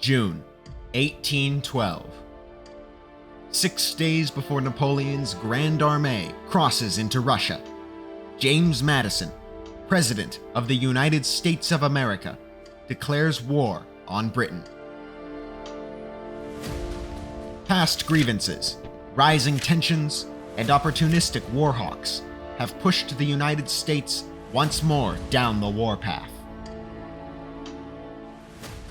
June 1812. 6 days before Napoleon's Grande Armée crosses into Russia, James Madison, President of the United States of America, declares war on Britain. Past grievances, rising tensions, and opportunistic warhawks have pushed the United States once more down the warpath.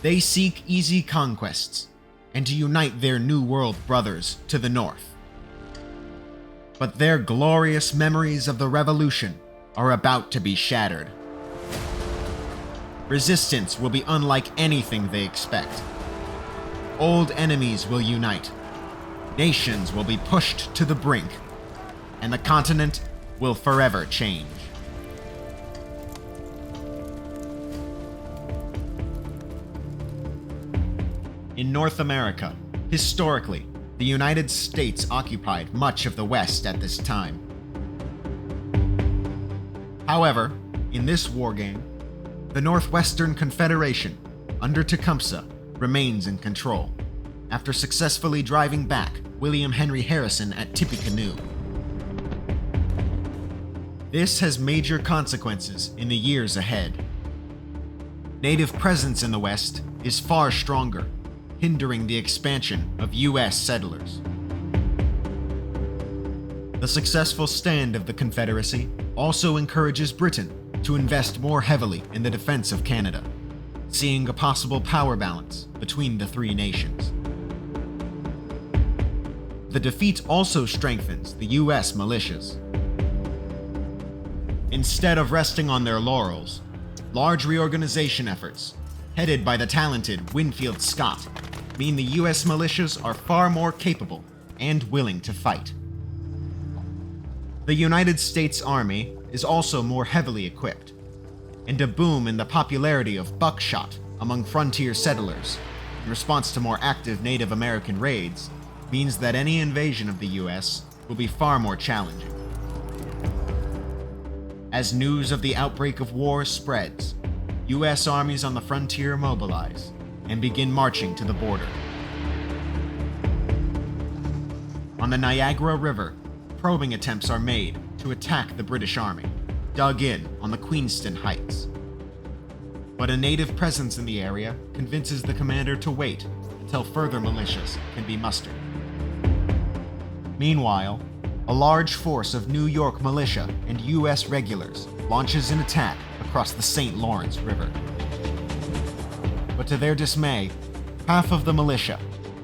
They seek easy conquests and to unite their New World brothers to the north. But their glorious memories of the Revolution are about to be shattered. Resistance will be unlike anything they expect. Old enemies will unite. Nations will be pushed to the brink, and the continent will forever change. In North America, historically, the United States occupied much of the West at this time. However, in this wargame, the Northwestern Confederation, under Tecumseh, remains in control, after successfully driving back William Henry Harrison at Tippecanoe. This has major consequences in the years ahead. Native presence in the West is far stronger, hindering the expansion of U.S. settlers. The successful stand of the Confederacy also encourages Britain to invest more heavily in the defense of Canada, seeing a possible power balance between the three nations. The defeat also strengthens the U.S. militias. Instead of resting on their laurels, large reorganization efforts, headed by the talented Winfield Scott, mean the U.S. militias are far more capable and willing to fight. The United States Army is also more heavily equipped, and a boom in the popularity of buckshot among frontier settlers, in response to more active Native American raids, means that any invasion of the U.S. will be far more challenging. As news of the outbreak of war spreads, U.S. armies on the frontier mobilize and begin marching to the border. On the Niagara River, probing attempts are made to attack the British Army, dug in on the Queenston Heights. But a native presence in the area convinces the commander to wait until further militias can be mustered. Meanwhile, a large force of New York militia and U.S. regulars launches an attack across the St. Lawrence River. But to their dismay, half of the militia,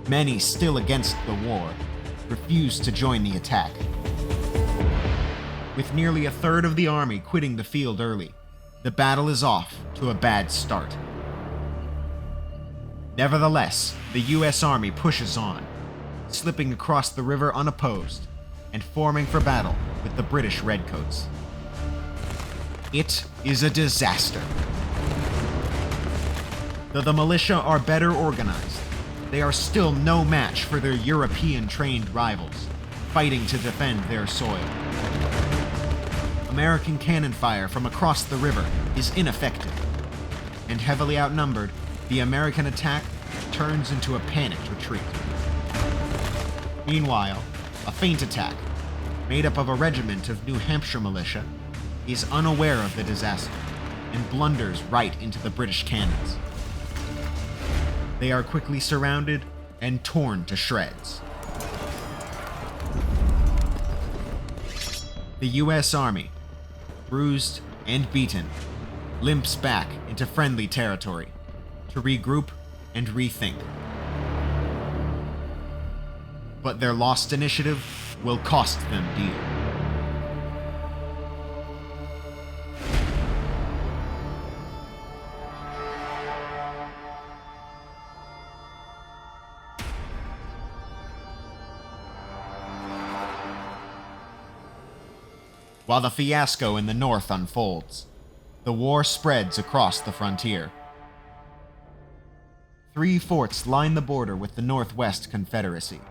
many still against the war, refuse to join the attack. With nearly a third of the army quitting the field early, the battle is off to a bad start. Nevertheless, the U.S. Army pushes on, slipping across the river unopposed and forming for battle with the British Redcoats. It is a disaster. Though the militia are better organized, they are still no match for their European-trained rivals, fighting to defend their soil. American cannon fire from across the river is ineffective, and heavily outnumbered, the American attack turns into a panicked retreat. Meanwhile, a feint attack, made up of a regiment of New Hampshire militia, is unaware of the disaster and blunders right into the British cannons. They are quickly surrounded and torn to shreds. The U.S. Army, bruised and beaten, limps back into friendly territory to regroup and rethink. But their lost initiative will cost them dear. While the fiasco in the north unfolds, the war spreads across the frontier. 3 forts line the border with the Northwest Confederacy,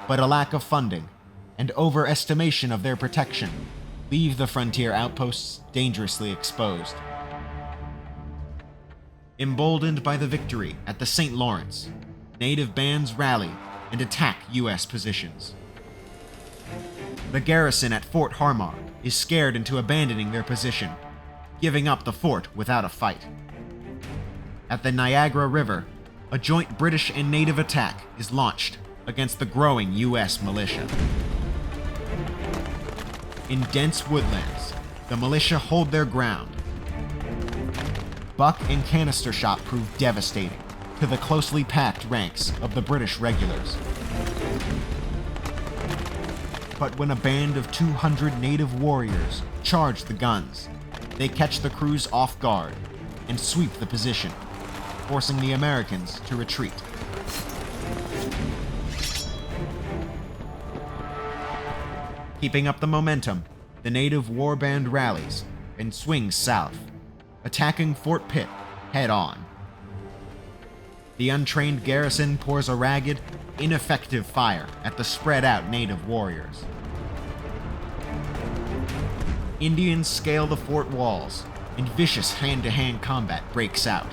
but a lack of funding and overestimation of their protection leave the frontier outposts dangerously exposed. Emboldened by the victory at the St. Lawrence, native bands rally and attack U.S. positions. The garrison at Fort Harmar is scared into abandoning their position, giving up the fort without a fight. At the Niagara River, a joint British and native attack is launched against the growing U.S. militia. In dense woodlands, the militia hold their ground. Buck and canister shot prove devastating to the closely packed ranks of the British regulars. But when a band of 200 native warriors charge the guns, they catch the crews off guard and sweep the position, forcing the Americans to retreat. Keeping up the momentum, the native warband rallies and swings south, attacking Fort Pitt head-on. The untrained garrison pours a ragged, ineffective fire at the spread-out native warriors. Indians scale the fort walls, and vicious hand-to-hand combat breaks out.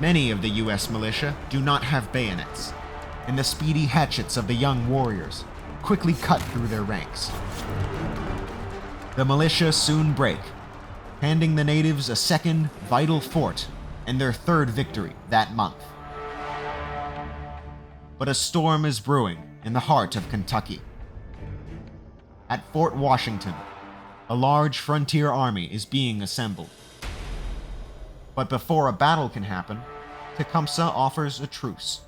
Many of the U.S. militia do not have bayonets, and the speedy hatchets of the young warriors quickly cut through their ranks. The militia soon break, handing the natives a second vital fort and their third victory that month. But a storm is brewing in the heart of Kentucky. At Fort Washington, a large frontier army is being assembled. But before a battle can happen, Tecumseh offers a truce.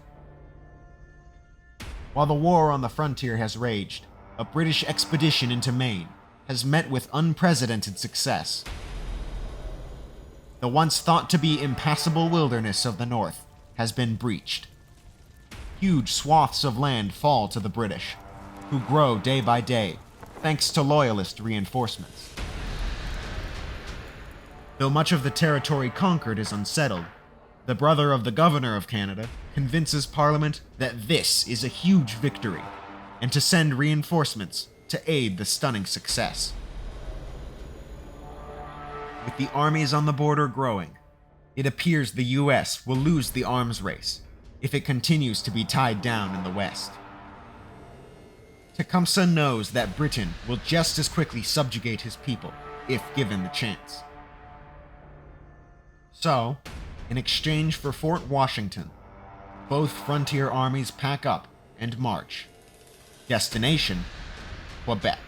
While the war on the frontier has raged, a British expedition into Maine has met with unprecedented success. The once thought to be impassable wilderness of the North has been breached. Huge swaths of land fall to the British, who grow day by day thanks to Loyalist reinforcements. Though much of the territory conquered is unsettled, the brother of the Governor of Canada convinces Parliament that this is a huge victory, and to send reinforcements to aid the stunning success. With the armies on the border growing, it appears the US will lose the arms race if it continues to be tied down in the West. Tecumseh knows that Britain will just as quickly subjugate his people if given the chance. So, in exchange for Fort Washington, both frontier armies pack up and march. Destination: Quebec.